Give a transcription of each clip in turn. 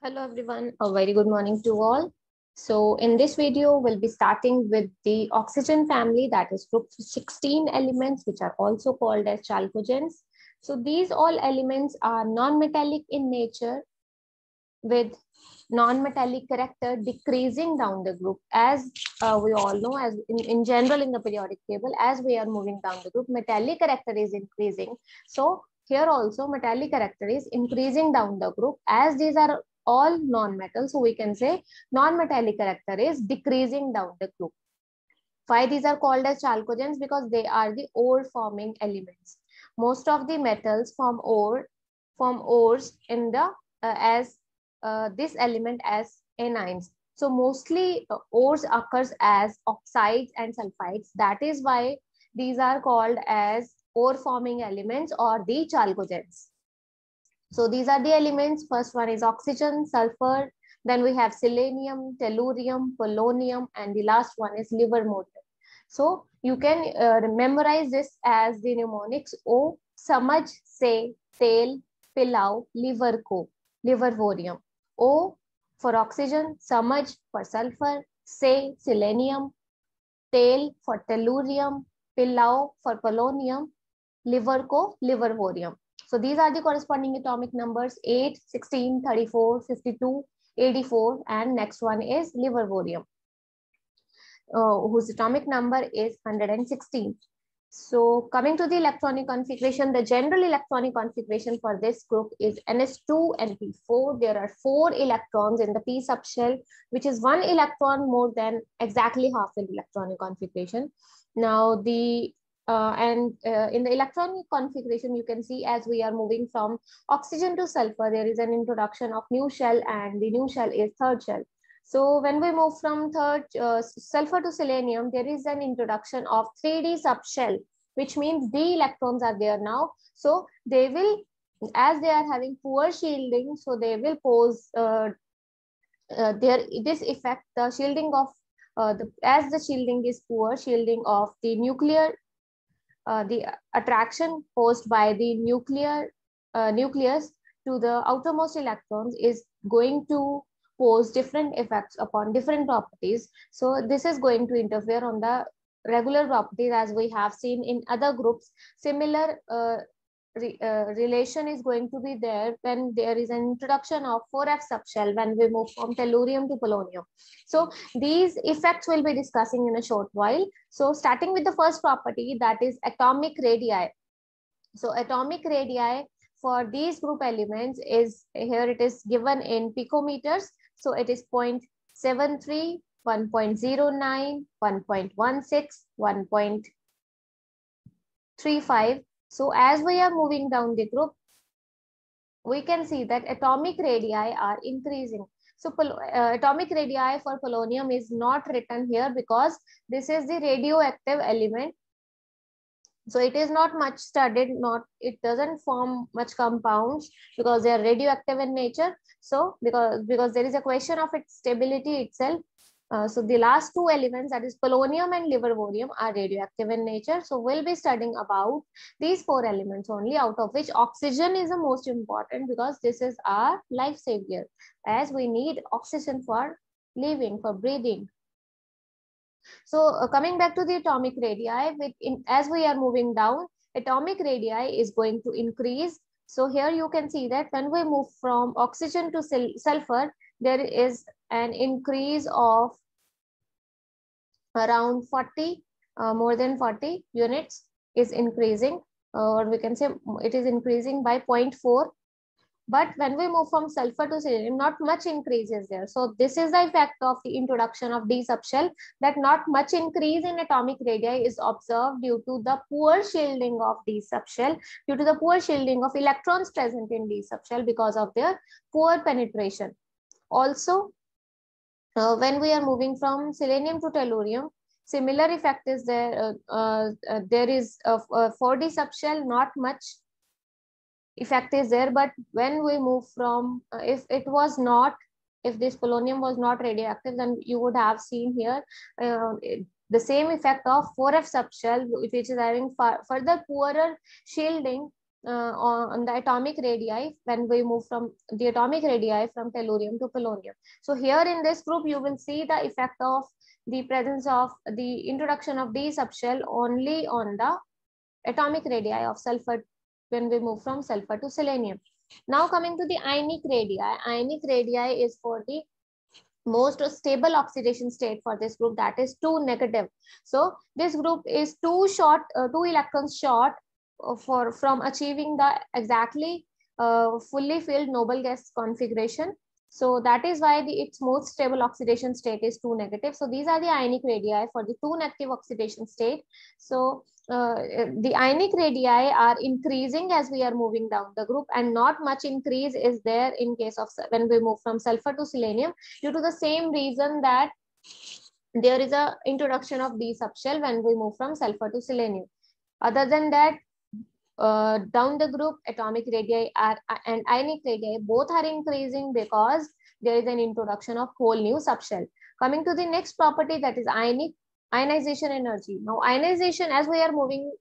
Hello everyone, a very good morning to all. So in this video, we'll be starting with the oxygen family, that is group 16 elements, which are also called as chalcogens. So these all elements are non-metallic in nature with non-metallic character decreasing down the group. As we all know, as in general in the periodic table, as we are moving down the group, metallic character is increasing. So here also metallic character is increasing down the group. As these are all non-metal, so we can say non-metallic character is decreasing down the group. Why these are called as chalcogens? Because they are the ore forming elements. Most of the metals form ores in the as this element as anions. So mostly ores occurs as oxides and sulfides. That is why these are called as ore forming elements or the chalcogens. So these are the elements. First one is oxygen, sulfur. Then we have selenium, tellurium, polonium, and the last one is livermorium. So you can memorize this as the mnemonics O, samaj, se, tel, pilau, livermorium. O for oxygen, samaj for sulfur, se selenium, tel for tellurium, pilau for polonium, livermorium. So these are the corresponding atomic numbers 8, 16, 34, 52, 84, and next one is livermorium, whose atomic number is 116. So coming to the electronic configuration, the general electronic configuration for this group is Ns2 and P4. There are 4 electrons in the p subshell, which is 1 electron more than exactly half the electronic configuration. Now in the electronic configuration, you can see as we are moving from oxygen to sulfur, there is an introduction of new shell, and the new shell is third shell. So when we move from sulfur to selenium, there is an introduction of 3D subshell, which means the electrons are there now. So they will, as they are having poor shielding, so they will pose this effect, the shielding of as the shielding is poor, shielding of the nuclear, the attraction posed by the nucleus to the outermost electrons is going to pose different effects upon different properties. So this is going to interfere on the regular properties, as we have seen in other groups. Similar relation is going to be there when there is an introduction of 4f subshell when we move from tellurium to polonium. So these effects we'll be discussing in a short while. So starting with the first property, that is atomic radii. So atomic radii for these group elements is, here it is given in picometers. So it is 0.73, 1.09, 1.16, 1.35. So as we are moving down the group, we can see that atomic radii are increasing. So atomic radii for polonium is not written here because this is the radioactive element. So it is not much studied, it doesn't form much compounds because they are radioactive in nature. So because there is a question of its stability itself. So the last 2 elements, that is polonium and livermorium, are radioactive in nature. So we'll be studying about these 4 elements only, out of which oxygen is the most important because this is our life savior, as we need oxygen for living, for breathing. So coming back to the atomic radii, as we are moving down, atomic radii is going to increase. So here you can see that when we move from oxygen to sulfur, there is an increase of around 40, more than 40 units is increasing, or we can say it is increasing by 0.4. But when we move from sulfur to selenium, not much increase is there. So this is the effect of the introduction of d subshell, that not much increase in atomic radii is observed due to the poor shielding of d subshell, due to the poor shielding of electrons present in d subshell because of their poor penetration. Also, when we are moving from selenium to tellurium, similar effect is there. There is a 4d subshell, not much effect is there. But when we move from, if this polonium was not radioactive, then you would have seen here the same effect of 4f subshell, which is having further poorer shielding on the atomic radii when we move from the atomic radii from tellurium to polonium. So here in this group, you will see the effect of the presence of the introduction of d subshell only on the atomic radii of sulfur when we move from sulfur to selenium. Now coming to the ionic radii is for the most stable oxidation state for this group, that is 2 negative. So this group is two electrons short from achieving the exactly fully filled noble gas configuration. So that is why its most stable oxidation state is 2 negative. So these are the ionic radii for the 2 negative oxidation state. So the ionic radii are increasing as we are moving down the group, and not much increase is there in case of when we move from sulfur to selenium, due to the same reason that there is a introduction of d subshell when we move from sulfur to selenium. Other than that, down the group, atomic radii and ionic radii both are increasing because there is an introduction of whole new subshell. Coming to the next property, that is ionization energy. Now ionization, as we are moving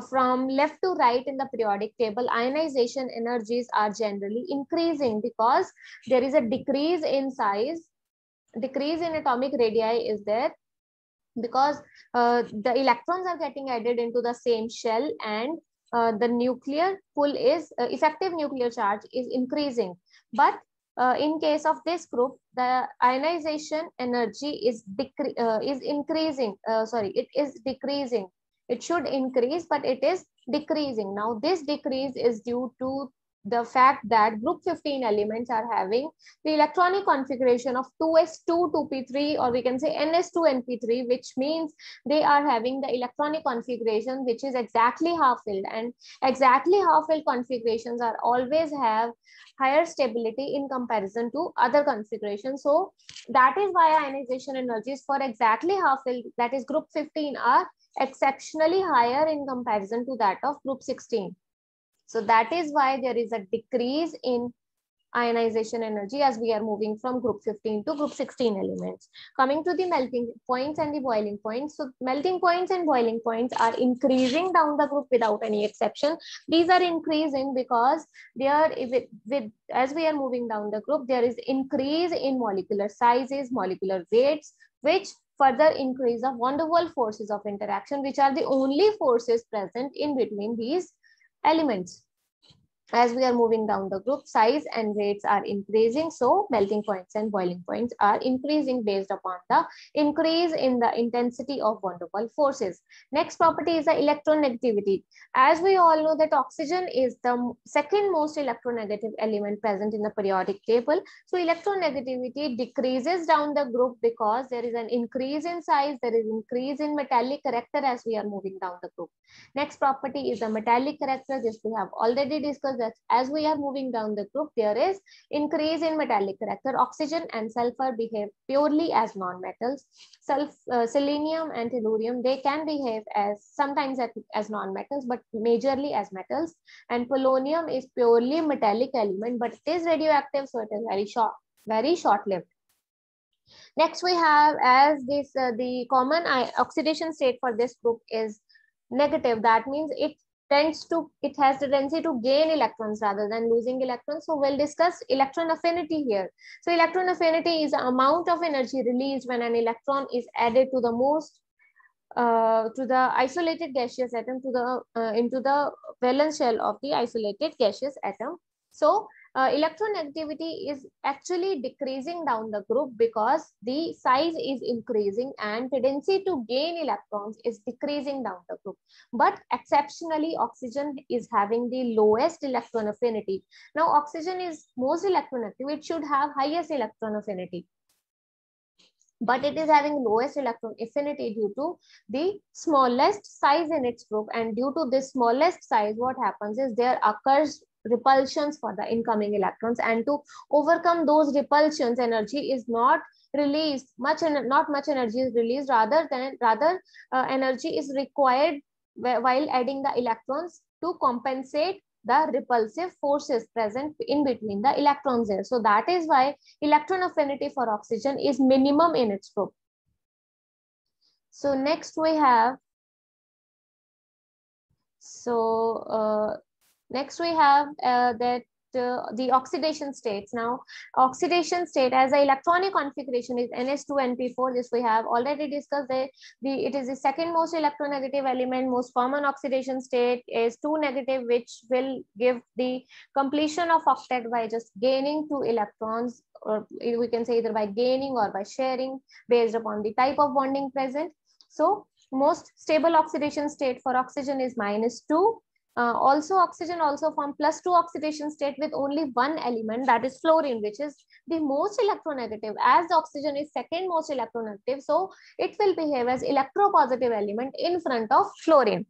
from left to right in the periodic table, ionization energies are generally increasing because there is a decrease in size, decrease in atomic radii is there, because the electrons are getting added into the same shell, and the nuclear pull is effective nuclear charge is increasing. But in case of this group, the ionization energy is increasing. It is decreasing. It should increase, but it is decreasing. Now this decrease is due to the fact that group 15 elements are having the electronic configuration of 2s2 2p3, or we can say ns2 np3, which means they are having the electronic configuration which is exactly half filled, and exactly half filled configurations are always have higher stability in comparison to other configurations. So that is why ionization energies for exactly half filled, that is group 15, are exceptionally higher in comparison to that of group 16. So that is why there is a decrease in ionization energy as we are moving from group 15 to group 16 elements. Coming to the melting points and the boiling points. So melting points and boiling points are increasing down the group without any exception. These are increasing because they are as we are moving down the group, there is increase in molecular sizes, molecular weights, which further increase the van der Waals forces of interaction, which are the only forces present in between these elements. As we are moving down the group, size and weights are increasing, so melting points and boiling points are increasing based upon the increase in the intensity of van der Waals forces. Next property is the electronegativity. As we all know that oxygen is the second most electronegative element present in the periodic table. So electronegativity decreases down the group because there is an increase in size, there is increase in metallic character as we are moving down the group. Next property is the metallic character. This we have already discussed, that as we are moving down the group, there is increase in metallic character. Oxygen and sulfur behave purely as non-metals. Selenium and tellurium, they can behave as sometimes as non-metals, but majorly as metals. And polonium is purely metallic element, but it is radioactive, so it is very short-lived. Next we have as this the common oxidation state for this group is negative. That means it has the tendency to gain electrons rather than losing electrons. So we'll discuss electron affinity here. So electron affinity is the amount of energy released when an electron is added to the isolated gaseous atom into the valence shell of the isolated gaseous atom. So electronegativity is actually decreasing down the group because the size is increasing and tendency to gain electrons is decreasing down the group. But exceptionally, oxygen is having the lowest electron affinity. Now, oxygen is most electronegative. It should have highest electron affinity, but it is having lowest electron affinity due to the smallest size in its group. And due to this smallest size, what happens is there occurs repulsions for the incoming electrons, and to overcome those repulsions, energy is not released not much energy is released, rather energy is required while adding the electrons to compensate the repulsive forces present in between the electrons there. So that is why electron affinity for oxygen is minimum in its group. So next we have, Next, we have the oxidation states. Now, oxidation state as the electronic configuration is NS2 NP4. This we have already discussed. It is the second most electronegative element. Most common oxidation state is 2 negative, which will give the completion of octet by just gaining 2 electrons, or we can say either by gaining or by sharing based upon the type of bonding present. So most stable oxidation state for oxygen is -2. Also, oxygen also form +2 oxidation state with only one element, that is fluorine, which is the most electronegative. As the oxygen is second most electronegative, so it will behave as electropositive element in front of fluorine.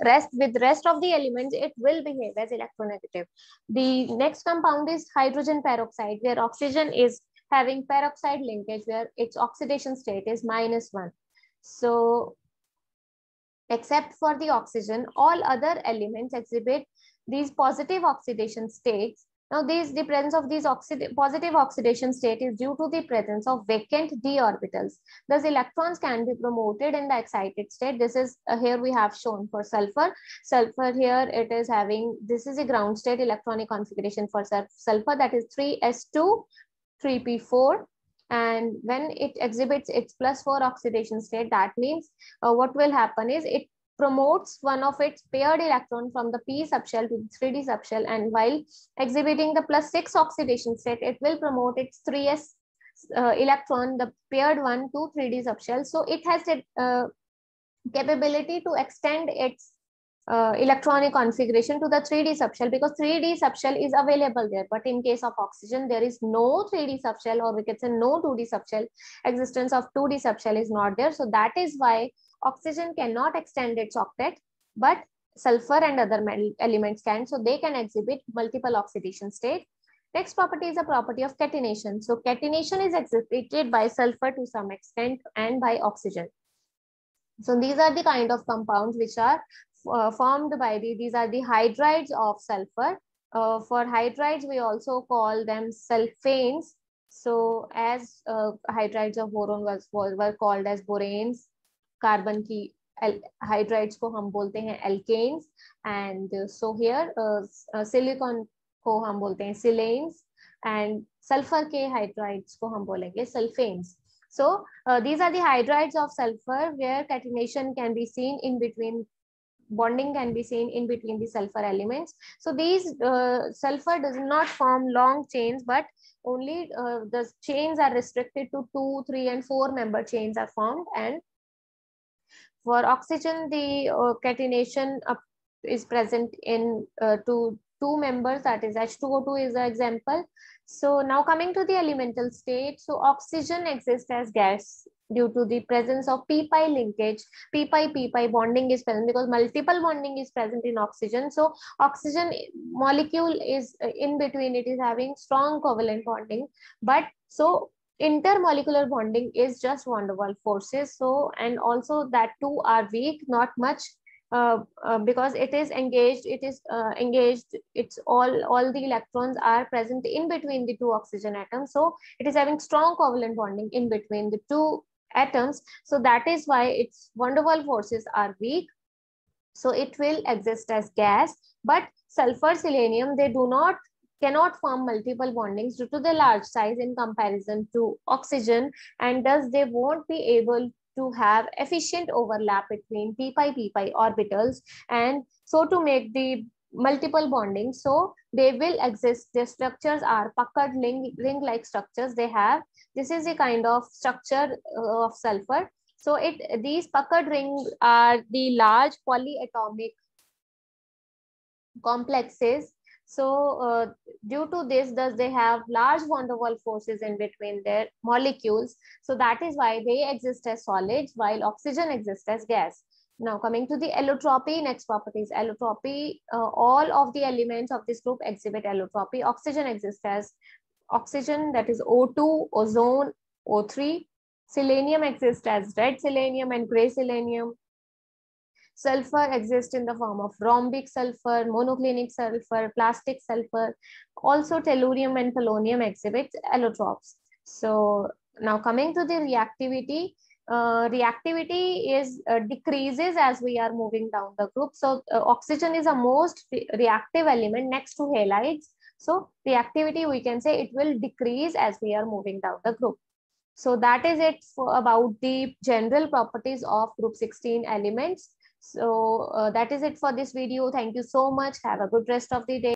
Rest of the elements, it will behave as electronegative. The next compound is hydrogen peroxide, where oxygen is having peroxide linkage, where its oxidation state is -1. So except for the oxygen, all other elements exhibit these positive oxidation states. Now, the presence of these positive oxidation state is due to the presence of vacant d orbitals. Thus, electrons can be promoted in the excited state. This is here we have shown for sulfur. Sulfur here it is having, this is a ground state electronic configuration for sulfur, that is 3s2 3p4. And when it exhibits its +4 oxidation state, that means what will happen is it promotes one of its paired electron from the p subshell to the 3d subshell, and while exhibiting the +6 oxidation state, it will promote its 3s electron, the paired one, to 3d subshell. So it has the capability to extend its electronic configuration to the 3d subshell, because 3d subshell is available there. But in case of oxygen, there is no 3d subshell, or we can say no 2d subshell. Existence of 2d subshell is not there. So that is why oxygen cannot extend its octet, but sulfur and other elements can. So they can exhibit multiple oxidation state. Next property is a property of catenation. So catenation is exhibited by sulfur to some extent and by oxygen. So these are the kind of compounds which are formed by these are the hydrides of sulfur. For hydrides, we also call them sulfanes. So as hydrides of boron were called as boranes, carbon की hydrides को हम बोलते हैं alkenes, and so here silicon को हम बोलते हैं silanes, and sulphur के हाइड्राइड्स को हम बोलेंगे सल्फेन्स. So these are the hydrides of sulfur, where catenation can be seen in between, bonding can be seen in between the sulfur elements. So these sulfur does not form long chains, but only the chains are restricted to 2, 3, and 4 member chains are formed. And for oxygen, the catenation is present in two members, that is H2O2 is the example. So now coming to the elemental state, so oxygen exists as gas due to the presence of p-pi linkage. P-pi bonding is present because multiple bonding is present in oxygen. So oxygen molecule is in between, it is having strong covalent bonding, but so intermolecular bonding is just van der Waals forces. So, and also that too are weak, not much, because it is engaged, it's all the electrons are present in between the two oxygen atoms. So it is having strong covalent bonding in between the two atoms. So that is why its van der Waals forces are weak. So it will exist as gas, but sulfur, selenium, they cannot form multiple bondings due to the large size in comparison to oxygen, and thus they won't be able to have efficient overlap between p-pi orbitals, and so to make the multiple bonding, so they will exist. Their structures are puckered ring-like structures they have. This is a kind of structure of sulfur. So these puckered rings are the large polyatomic complexes. So due to this, thus they have large van der Waals forces in between their molecules. So that is why they exist as solids while oxygen exists as gas. Now coming to the allotropy, next property is allotropy. All of the elements of this group exhibit allotropy. Oxygen exists as oxygen, that is O2, ozone, O3. Selenium exists as red selenium and gray selenium. Sulfur exists in the form of rhombic sulfur, monoclinic sulfur, plastic sulfur. Also tellurium and polonium exhibit allotropes. So now coming to the reactivity, reactivity is decreases as we are moving down the group. So oxygen is a most reactive element next to halides. So reactivity, we can say it will decrease as we are moving down the group. So that is it for about the general properties of group 16 elements. So that is it for this video. Thank you so much. Have a good rest of the day.